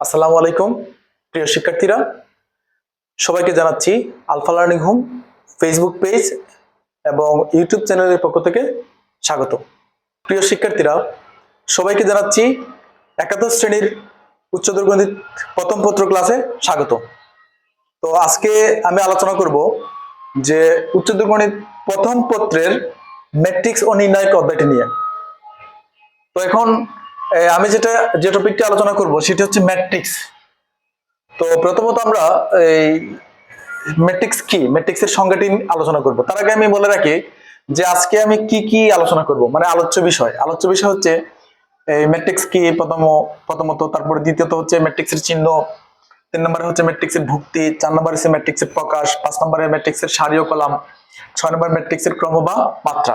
আসসালামু আলাইকুম প্রিয় শিক্ষার্থীরা, সবাইকে জানাচ্ছি Alpha Learning Home Facebook page এবং ইউটিউব চ্যানেলের পক্ষ থেকে স্বাগত। প্রিয় শিক্ষার্থীরা, সবাইকে জানাচ্ছি একাদশ শ্রেণীর উচ্চতর গণিত প্রথম পত্র ক্লাসে স্বাগত। তো আজকে আমি আলোচনা করব যে উচ্চতর গণিত প্রথম পত্রের ম্যাট্রিক্স ও নির্ণায়ক অধ্যায়টি নিয়ে। তো এখন আমি যে টপিকটি আলোচনা করব সেটি হচ্ছে ম্যাট্রিক্স। তো প্রথমত আমরা এই ম্যাট্রিক্স কি, ম্যাট্রিক্সের সংজ্ঞাটি আলোচনা করব। তার আগে আমি বলে রাখি যে আজকে আমি কি কি আলোচনা করব, মানে আলোচ্য বিষয় হচ্ছে এই ম্যাট্রিক্স কি প্রথমত, তারপরে দ্বিতীয়ত হচ্ছে ম্যাট্রিক্সের চিহ্ন, 3 নম্বরে হচ্ছে ম্যাট্রিক্সের ভুক্তি, 4 নম্বরে হচ্ছে ম্যাট্রিক্সের প্রকাশ, 5 নম্বরে ম্যাট্রিক্সের সারি ও কলাম, 6 নম্বরে ম্যাট্রিক্সের ক্রম বা মাত্রা,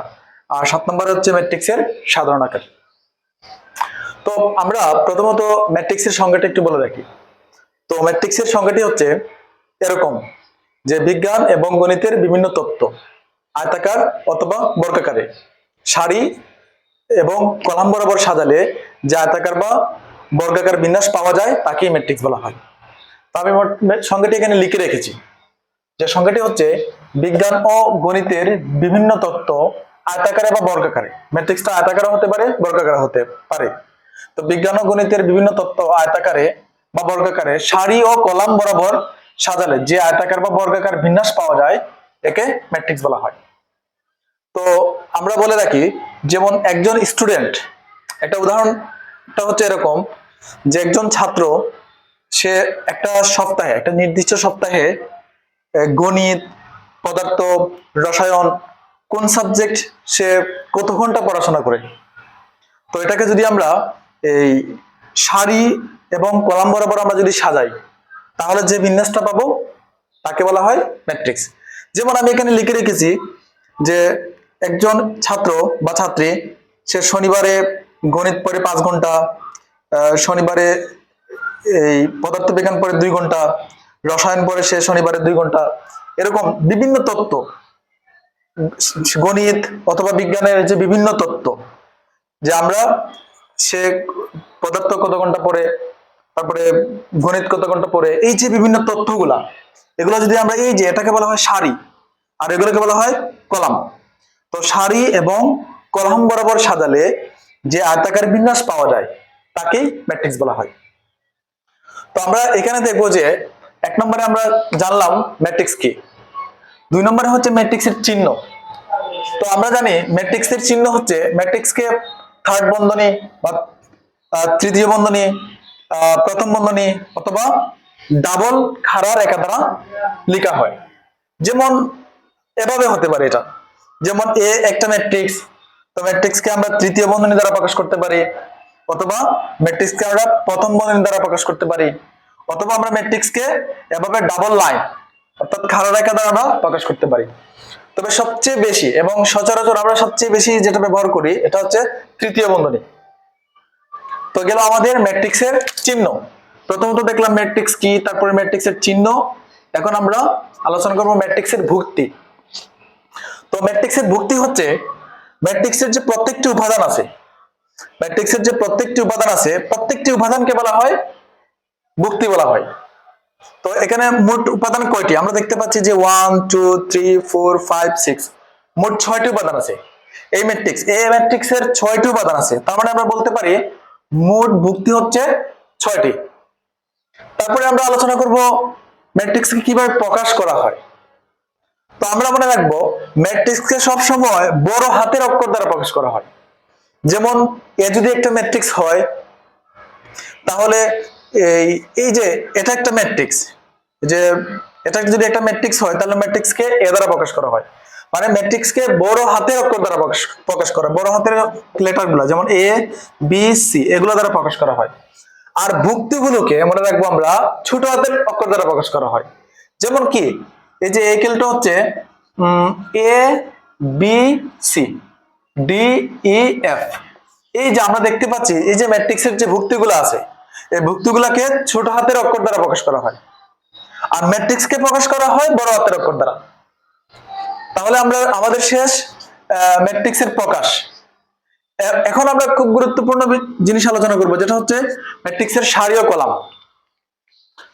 আর 7 নম্বরে হচ্ছে ম্যাট্রিক্সের সাধারণ আকার। তো আমরা প্রথমত ম্যাট্রিক্সের সংজ্ঞাটা একটু বলে রাখি। তো ম্যাট্রিক্সের সংজ্ঞাটি হচ্ছে এরকম যে বিজ্ঞান এবং গণিতের বিভিন্ন তত্ত্ব আয়তাকার অথবা বর্গাকারে সারি এবং কলাম বরাবর সাজালে যে আয়তাকার বা বর্গাকার বিন্যাস পাওয়া যায় তাকেই ম্যাট্রিক্স বলা হয়। তো আমি সংজ্ঞাটি এখানে লিখে রেখেছি, যে সংজ্ঞাটি হচ্ছে বিজ্ঞান ও গণিতের বিভিন্ন তত্ত্ব আয়তাকারে বা বর্গাকারে। ম্যাট্রিক্সটা আয়তাকারে হতে পারে, বর্গাকারে হতে পারে। তো বিজ্ঞান ও গণিতের বিভিন্ন তত্ত্ব আয়তাকারে বা বর্গাকারে সারি ও কলাম বরাবর সাজালে যে আয়তাকার বা বর্গাকার বিন্যাস পাওয়া যায় একে ম্যাট্রিক্স বলা হয়। তো আমরা বলে রাখি, যেমন একজন স্টুডেন্ট, একটা উদাহরণটা হচ্ছে এরকম যে একজন ছাত্র সে একটা নির্দিষ্ট সপ্তাহে গণিত, পদার্থ, রসায়ন কোন সাবজেক্ট সে কত ঘন্টা পড়াশোনা করে। তো এটাকে যদি আমরা এই সারি এবং কলাম বরাবর আমরা যদি সাজাই তাহলে যে বিন্যাসটা পাবো তাকে বলা হয় ম্যাট্রিক্স। যেমন আমি এখানে লিখে রেখেছি যে একজন ছাত্র বা ছাত্রী সে শনিবারে গণিত পড়ে 5 ঘন্টা, শনিবারে এই পদার্থবিজ্ঞান পড়ে 2 ঘন্টা, রসায়ন পড়ে সে শনিবারে 2 ঘন্টা। এরকম বিভিন্ন তত্ত্ব, গণিত অথবা বিজ্ঞানের যে বিভিন্ন তত্ত্ব, যে আমরা সে পদার্থ কত ঘন্টা পড়ে, তারপরে গণিত কত ঘন্টা পড়ে, এই যে বিভিন্ন তথ্যগুলা, এগুলো যদি আমরা এই যে এটাকে বলা হয় সারি আর এগুলোকে বলা হয় কলাম। তো সারি এবং কলাম বরাবর সাজালে যে আয়তাকার বিন্যাস পাওয়া যায় তাকেই ম্যাট্রিক্স বলা হয়। তো আমরা এখানে দেখবো যে 1 নম্বরে আমরা জানলাম ম্যাট্রিক্স কি, 2 নম্বরে হচ্ছে ম্যাট্রিক্সের চিহ্ন। তো আমরা জানি ম্যাট্রিক্সের চিহ্ন হচ্ছে ম্যাট্রিক্সকে থার্ড বন্ধনী বা তৃতীয় বন্ধনী, প্রথম বন্ধনী অথবা ডাবল খাড়া রেখা দ্বারা লেখা হয়। যেমন এভাবে হতে পারে, এটা যেমন এ একটা ম্যাট্রিক্স, তো ম্যাট্রিক্সকে আমরা তৃতীয় বন্ধনী দ্বারা প্রকাশ করতে পারি, অথবা ম্যাট্রিক্সকে আমরা প্রথম বন্ধনী দ্বারা প্রকাশ করতে পারি, অথবা আমরা ম্যাট্রিক্সকে এভাবে ডাবল লাইন অর্থাৎ খাড়া রেখা দ্বারা আমরা প্রকাশ করতে পারি। তবে সবচেয়ে বেশি এবং সচরাচর আমরা সবচেয়ে বেশি যেটা ব্যবহার করি এটা হচ্ছে তৃতীয় বন্ধনী। তো গেল আমাদের ম্যাট্রিক্সের চিহ্ন। প্রথমত দেখলাম ম্যাট্রিক্স কি, তারপরে ম্যাট্রিক্সের চিহ্ন। এখন আমরা আলোচনা করব ম্যাট্রিক্সের ভুক্তি। তো ম্যাট্রিক্সের ভুক্তি হচ্ছে ম্যাট্রিক্সের যে প্রত্যেকটি উপাদান আছে, প্রত্যেকটি উপাদানকে বলা হয় ভুক্তি বলা হয়। তো এখানে মোট উপাদান কয়টি আমরা দেখতে পাচ্ছি যে 1 2 3 4 5 6, মোট 6টি উপাদান আছে এই ম্যাট্রিক্সের 6টি উপাদান আছে। তার মানে আমরা বলতে পারি মোট ভুক্তি হচ্ছে 6টি। তারপরে আমরা আলোচনা করব ম্যাট্রিক্সকে কিভাবে প্রকাশ করা হয়। তো আমরা মনে রাখবো ম্যাট্রিক্সকে সব সময় বড় হাতের অক্ষর দ্বারা প্রকাশ করা হয়। যেমন এ যদি একটা ম্যাট্রিক্স হয় তাহলে এই যে এটা একটা ম্যাট্রিক্স, যে এটা যদি একটা ম্যাট্রিক্স হয় তাহলে ম্যাট্রিক্সকে এ দ্বারা প্রকাশ করা হয়, মানে ম্যাট্রিক্সকে বড় হাতের অক্ষর দ্বারা প্রকাশ করা, বড় হাতের লেটারগুলো যেমন এ বি সি এগুলো দ্বারা প্রকাশ করা হয়। আর ভুক্তিগুলোকে মনে রাখবো আমরা ছোট হাতের অক্ষর দ্বারা প্রকাশ করা হয়। যেমন কি এই যে একেলটা হচ্ছে A B C D E F. এই যে আমরা দেখতে পাচ্ছি এই যে ম্যাট্রিক্সের যে ভুক্তিগুলো আছে এই ভুক্তিগুলোকে ছোট হাতের অক্ষর দ্বারা প্রকাশ করা হয়, আর ম্যাট্রিক্সকে প্রকাশ করা হয় বড় হাতের অক্ষর দ্বারা। তাহলে আমরা আমাদের শেষ ম্যাট্রিক্সের প্রকাশ। এখন আমরা খুব গুরুত্বপূর্ণ জিনিস আলোচনা করব, যেটা হচ্ছে ম্যাট্রিক্সের সারি ও কলাম।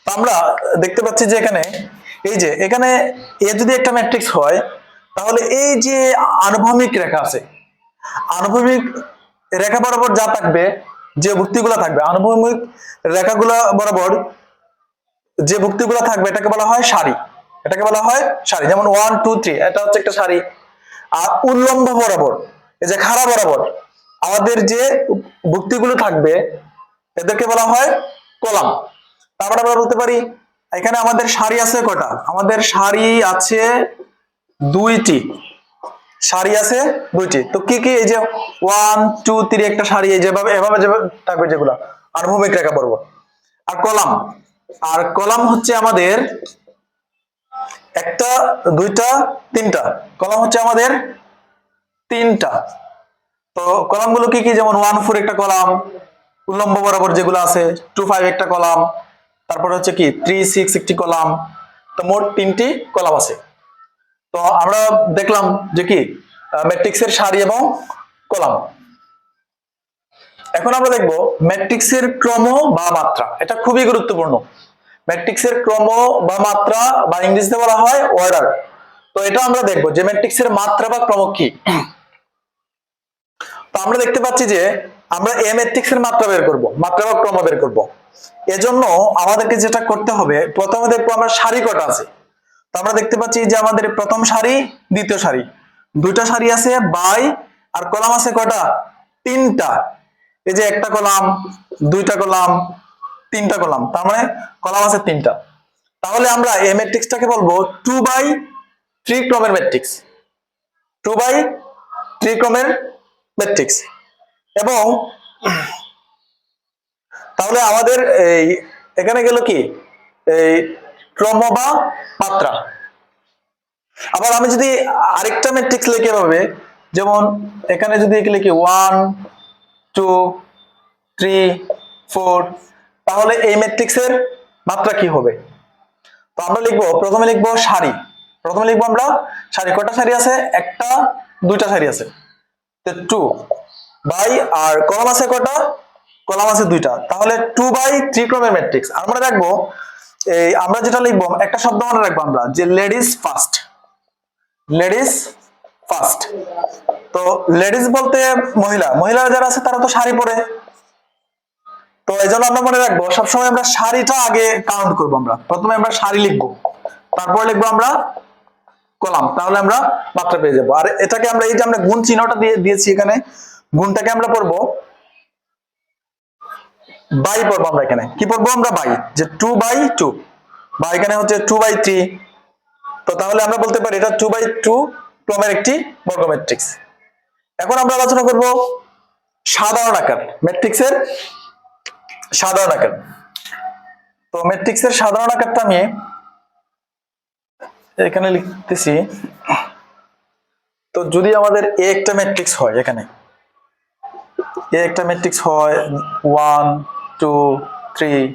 তো আমরা দেখতে পাচ্ছি যে এখানে এখানে এ যদি একটা ম্যাট্রিক্স হয়, তাহলে এই যে আনুভূমিক রেখা আছে, আনুভূমিক রেখা বরাবর যা থাকবে, যে ভুক্তিগুলো থাকবে, আনুভূমিক রেখাগুলো বরাবর যে ভুক্তিগুলো থাকবে এটাকে বলা হয় সারি। এটাকে বলা হয় সারি। যেমন 1 2 3 এটা হচ্ছে একটা সারি। আর উল্লম্ব বরাবর, এই যে খাড়া বরাবর আমাদের যে ভুক্তিগুলো থাকবে এদেরকে বলা হয় কলাম। তারপরে আমরা বলতে পারি এখানে আমাদের সারি আছে কয়টা? আমাদের সারি আছে দুইটি। সারি আছে দুইটি। তো কি কি? এই যে 1 2 3 একটা সারি, এই যেভাবে এভাবে যেভাবে থাকবে যেগুলা আনুভূমিক রেখা বরাবর। আর কলাম হচ্ছে আমাদের একটা, দুইটা, তিনটা। কলাম হচ্ছে আমাদের তিনটা। তো কলামগুলো কি কি? যেমন 1 4 একটা কলাম, উল্লম্ব বরাবর যেগুলো আছে 2 5 একটা কলাম, তারপর হচ্ছে কি 3 6 একটি কলাম। তো মোট 3টি কলাম আছে। তো আমরা দেখলাম যে কি ম্যাট্রিক্সের সারি এবং কলাম। এখন আমরা দেখব ম্যাট্রিক্সের ক্রম বা মাত্রা। এটা খুবই গুরুত্বপূর্ণ। ম্যাট্রিক্সের ক্রম বা মাত্রা, বা ইংরেজিতে বলা হয় অর্ডার। তো এটা আমরা দেখব যে ম্যাট্রিক্সের মাত্রা বা ক্রম কি। তো আমরা দেখতে পাচ্ছি যে আমরা এ ম্যাট্রিক্সের মাত্রা বের করব, মাত্রা বা ক্রম বের করব। এজন্য আমাদেরকে যেটা করতে হবে, প্রথমে দেখবো আমরা সারি কটা আছে। তো আমরা দেখতে পাচ্ছি যে আমাদের প্রথম সারি, দ্বিতীয় সারি, দুইটা সারি আছে বাই, আর কলাম আছে কয়টা? তিনটা। এই যে একটা কলাম, দুইটা কলাম, তিনটা কলাম, তার মানে কলাম আছে তিনটা। তাহলে আমরা এই ম্যাট্রিক্সটাকে বলবো 2/3 ক্রমের ম্যাট্রিক্স। 2/3 ক্রমের ম্যাট্রিক্স। এবং তাহলে আমাদের এই এখানে গেল কি এই ক্রম বা মাত্রা। আবার আমি যদি আরেকটা ম্যাট্রিক্স লিখে ভাবে, যেমন এখানে যদি লিখি 1 2 3 4, তাহলে এই ম্যাট্রিক্সের মাত্রা কি হবে? তো আমরা লিখবো, প্রথমে লিখবো সারি। প্রথমে লিখবো আমরা সারি। কয়টা সারি আছে? একটা, দুইটা সারি আছে। তো 2 বাই, আর কলাম আছে কয়টা? কলাম আছে দুইটা। তাহলে 2/3 ক্রমের ম্যাট্রিক্স। আর মনে রাখবো এই আমরা যেটা লিখবো, একটা শব্দ মনে রাখবো আমরা, যে লেডিস ফার্স্ট। Ladies first. তো লেডিস বলতে মহিলা, মহিলা যারা আছে তারা তো শাড়ি পরে। তো এই জন্য আমরা মনে রাখবো সবসময় আমরা শাড়িটা আগে কাউন্ট করবো। আমরা প্রথমে আমরা শাড়ি লিখবো, তারপর লিখবো আমরা কলাম, তাহলে আমরা মাত্রা পেয়ে যাবো। আর এটাকে আমরা এই যে আমরা গুণ চিহ্নটা দিয়েছি এখানে, গুণটাকে আমরা পড়বো বাই। পড়বো আমরা এখানে কি পড়বো? আমরা বাই, যে 2/2, বা এখানে হচ্ছে 2/3। তো তাহলে আমরা বলতে পারি এটা 2/2 ক্রমের একটি বর্গ ম্যাট্রিক্স। এখন আমরা আলোচনা করব সাধারণ আকার, ম্যাট্রিক্সের সাধারণ আকার। তো ম্যাট্রিক্সের সাধারণ আকারটা আমি এখানে লিখতেছি। তো যদি আমাদের এ একটা ম্যাট্রিক্স হয়, এখানে এ একটা ম্যাট্রিক্স হয় 1 2 3,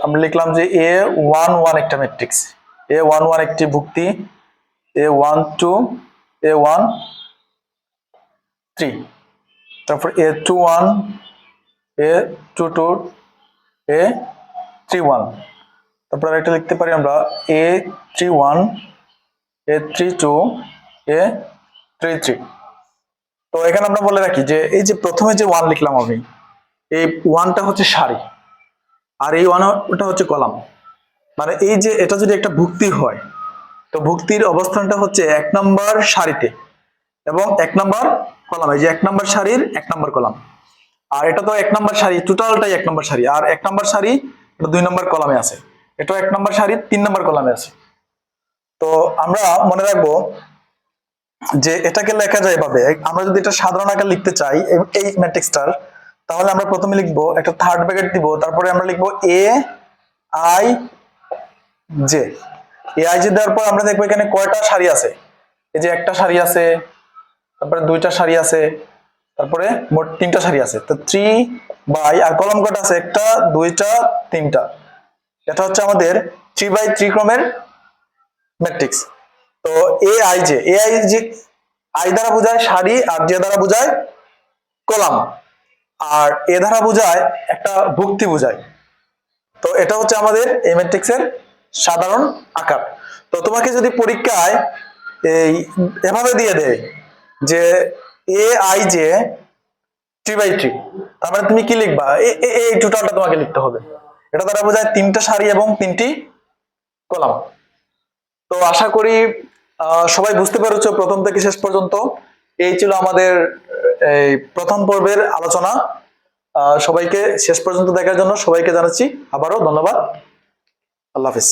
আমরা লিখলাম যে A11 একটা ম্যাট্রিক্স, A11 একটি ভুক্তি, A12 A13, তারপর A21 A22 A31, তারপর একটা লিখতে পারি আমরা A31 A32 A33। তো এখানে আমরা বলে রাখি যে এই যে প্রথমে যে 1 লিখলাম আমি, এই 1টা হচ্ছে সারি, আর এই 1টা হচ্ছে কলাম। মানে এই যে এটা যদি একটা ভুক্তি হয়, তো ভুক্তির অবস্থানটা হচ্ছে 1 নম্বর সারিতে এবং 1 নম্বর কলামে। যে 1 নম্বর সারির 1 নম্বর কলাম। আর এটা তো 1 নম্বর সারি, টোটালটাই 1 নম্বর সারি। আর 1 নম্বর সারি এটা 2 নম্বর কলামে আছে, এটাও 1 নম্বর সারি 3 নম্বর কলামে আছে। তো আমরা মনে রাখবো যে এটাকে লেখা যায় এভাবে। আমরা যদি এটা সাধারণ আকার লিখতে চাই এই ম্যাট্রিক্সটার, তাহলে আমরা প্রথমে লিখবো একটা থার্ড ব্র্যাকেট দিব, তারপরে আমরা লিখবো AI J। AI J দেওয়ার পর আমরা দেখবো এখানে কয়টা সারি আছে। এই যে একটা সারি আছে, তারপরে দুইটা সারি আছে, তারপরে মোট 3টা সারি আছে। তো 3 বাই, আর কলাম কয়টা আছে? একটা, দুইটা, তিনটা। এটা হচ্ছে আমাদের 3/3 ক্রমের ম্যাট্রিক্স। তো AI J আই দ্বারা বোঝায় সারি, আর জে দ্বারা বোঝায় কলাম, আর এ দ্বারা বোঝায় একটা ভুক্তি বোঝায়। তো এটা হচ্ছে আমাদের এই ম্যাট্রিক্সের সাধারণ আকার। তো তোমাকে যদি পরীক্ষায় এই এভাবে দিয়ে দেয় যে এ আই জে 3/3, তার মানে তুমি কি লিখবা? এই টোটালটা তোমাকে লিখতে হবে। এটা দ্বারা বোঝায় 3টা সারি এবং 3টি কলাম। তো আশা করি সবাই বুঝতে পেরেছো প্রথম থেকে শেষ পর্যন্ত। এই ছিল আমাদের এই প্রথম পর্বের আলোচনা। সবাইকে শেষ পর্যন্ত দেখার জন্য সবাইকে জানাচ্ছি আবারও ধন্যবাদ। আল্লাহ হাফিজ।